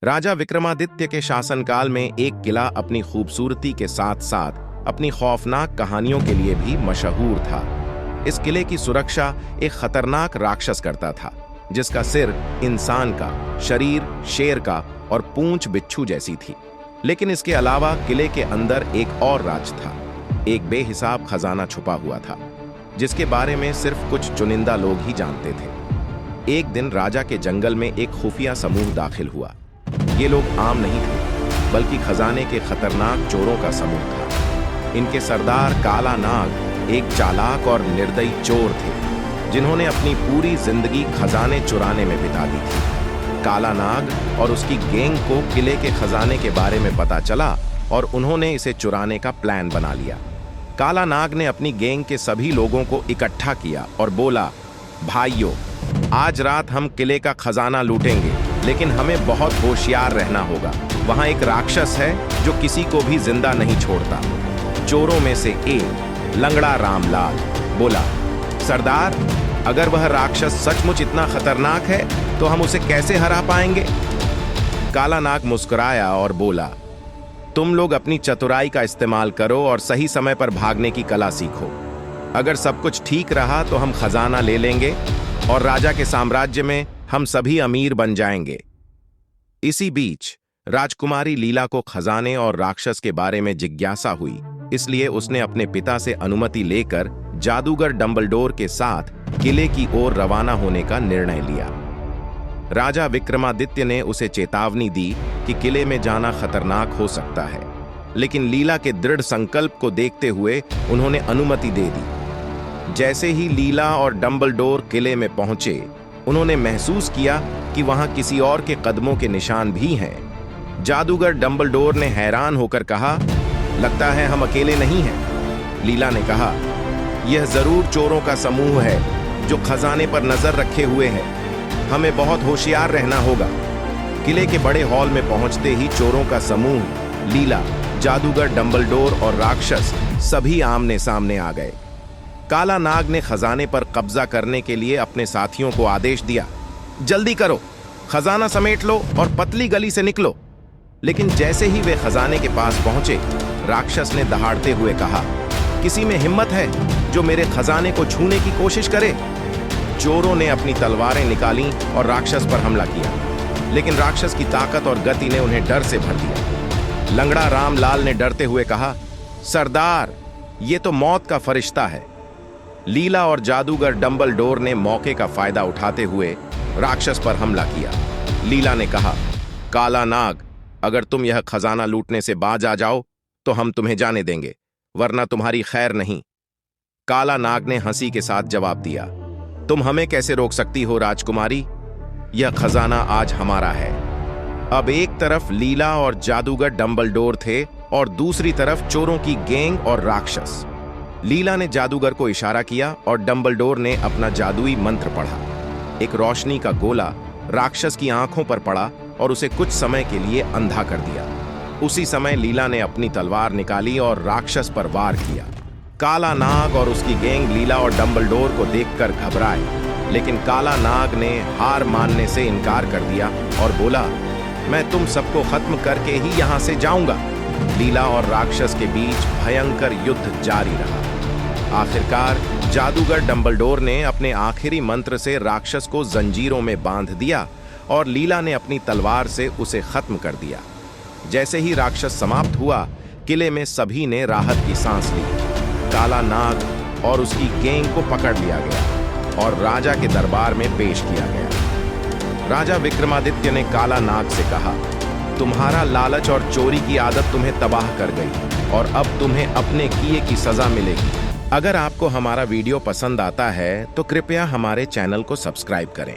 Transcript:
राजा विक्रमादित्य के शासनकाल में एक किला अपनी खूबसूरती के साथ साथ अपनी खौफनाक कहानियों के लिए भी मशहूर था। इस किले की सुरक्षा एक खतरनाक राक्षस करता था, जिसका सिर इंसान का, शरीर शेर का और पूंछ बिच्छू जैसी थी। लेकिन इसके अलावा किले के अंदर एक और राज था। एक बेहिसाब खजाना छुपा हुआ था, जिसके बारे में सिर्फ कुछ चुनिंदा लोग ही जानते थे। एक दिन राजा के जंगल में एक खुफिया समूह दाखिल हुआ। ये लोग आम नहीं थे, बल्कि खजाने के खतरनाक चोरों का समूह था। इनके सरदार काला नाग एक चालाक और निर्दयी चोर थे, जिन्होंने अपनी पूरी जिंदगी खजाने चुराने में बिता दी थी। काला नाग और उसकी गैंग को किले के खजाने के बारे में पता चला और उन्होंने इसे चुराने का प्लान बना लिया। काला नाग ने अपनी गैंग के सभी लोगों को इकट्ठा किया और बोला, भाइयों, आज रात हम किले का खजाना लूटेंगे, लेकिन हमें बहुत होशियार रहना होगा। वहां एक राक्षस है जो किसी को भी जिंदा नहीं छोड़ता। चोरों में से एक लंगड़ा रामलाल बोला, सरदार, अगर वह राक्षस सचमुच इतना खतरनाक है तो हम उसे कैसे हरा पाएंगे? काला नाग मुस्कुराया और बोला, तुम लोग अपनी चतुराई का इस्तेमाल करो और सही समय पर भागने की कला सीखो। अगर सब कुछ ठीक रहा तो हम खजाना ले लेंगे और राजा के साम्राज्य में हम सभी अमीर बन जाएंगे। इसी बीच राजकुमारी लीला को खजाने और राक्षस के बारे में जिज्ञासा हुई, इसलिए उसने अपने पिता से अनुमति लेकर जादूगर डंबलडोर के साथ किले की ओर रवाना होने का निर्णय लिया। राजा विक्रमादित्य ने उसे चेतावनी दी कि किले में जाना खतरनाक हो सकता है, लेकिन लीला के दृढ़ संकल्प को देखते हुए उन्होंने अनुमति दे दी। जैसे ही लीला और डंबलडोर किले में पहुंचे, उन्होंने महसूस किया कि वहां किसी और के कदमों के निशान भी हैं। जादूगर डंबलडोर ने हैरान होकर कहा, लगता है हम अकेले नहीं हैं। लीला ने कहा, यह जरूर चोरों का समूह है जो खजाने पर नजर रखे हुए है। हमें बहुत होशियार रहना होगा। किले के बड़े हॉल में पहुंचते ही चोरों का समूह, लीला, जादूगर डंबलडोर और राक्षस सभी आमने सामने आ गए। काला नाग ने खजाने पर कब्जा करने के लिए अपने साथियों को आदेश दिया, जल्दी करो, खजाना समेट लो और पतली गली से निकलो। लेकिन जैसे ही वे खजाने के पास पहुंचे, राक्षस ने दहाड़ते हुए कहा, किसी में हिम्मत है जो मेरे खजाने को छूने की कोशिश करे? चोरों ने अपनी तलवारें निकाली और राक्षस पर हमला किया, लेकिन राक्षस की ताकत और गति ने उन्हें डर से भर दिया। लंगड़ा रामलाल ने डरते हुए कहा, सरदार, ये तो मौत का फरिश्ता है। लीला और जादूगर डंबलडोर ने मौके का फायदा उठाते हुए राक्षस पर हमला किया। लीला ने कहा, काला नाग, अगर तुम यह खजाना लूटने से बाज आ जाओ तो हम तुम्हें जाने देंगे, वरना तुम्हारी खैर नहीं। काला नाग ने हंसी के साथ जवाब दिया, तुम हमें कैसे रोक सकती हो राजकुमारी? यह खजाना आज हमारा है। अब एक तरफ लीला और जादूगर डंबलडोर थे और दूसरी तरफ चोरों की गैंग और राक्षस। लीला ने जादूगर को इशारा किया और डंबलडोर ने अपना जादुई मंत्र पढ़ा। एक रोशनी का गोला राक्षस की आंखों पर पड़ा और उसे कुछ समय के लिए अंधा कर दिया। उसी समय लीला ने अपनी तलवार निकाली और राक्षस पर वार किया। काला नाग और उसकी गैंग लीला और डंबलडोर को देखकर घबराए, लेकिन काला नाग ने हार मानने से इनकार कर दिया और बोला, मैं तुम सबको खत्म करके ही यहां से जाऊंगा। लीला और राक्षस के बीच भयंकर युद्ध जारी रहा। आखिरकार जादूगर डंबलडोर ने अपने आखिरी मंत्र से राक्षस को जंजीरों में बांध दिया और लीला ने अपनी तलवार से उसे खत्म कर दिया। जैसे ही राक्षस समाप्त हुआ, किले में सभी ने राहत की सांस ली। काला नाग और उसकी गैंग को पकड़ लिया गया और राजा के दरबार में पेश किया गया। राजा विक्रमादित्य ने काला नाग से कहा, तुम्हारा लालच और चोरी की आदत तुम्हें तबाह कर गई और अब तुम्हें अपने किए की सजा मिलेगी। अगर आपको हमारा वीडियो पसंद आता है तो कृपया हमारे चैनल को सब्सक्राइब करें।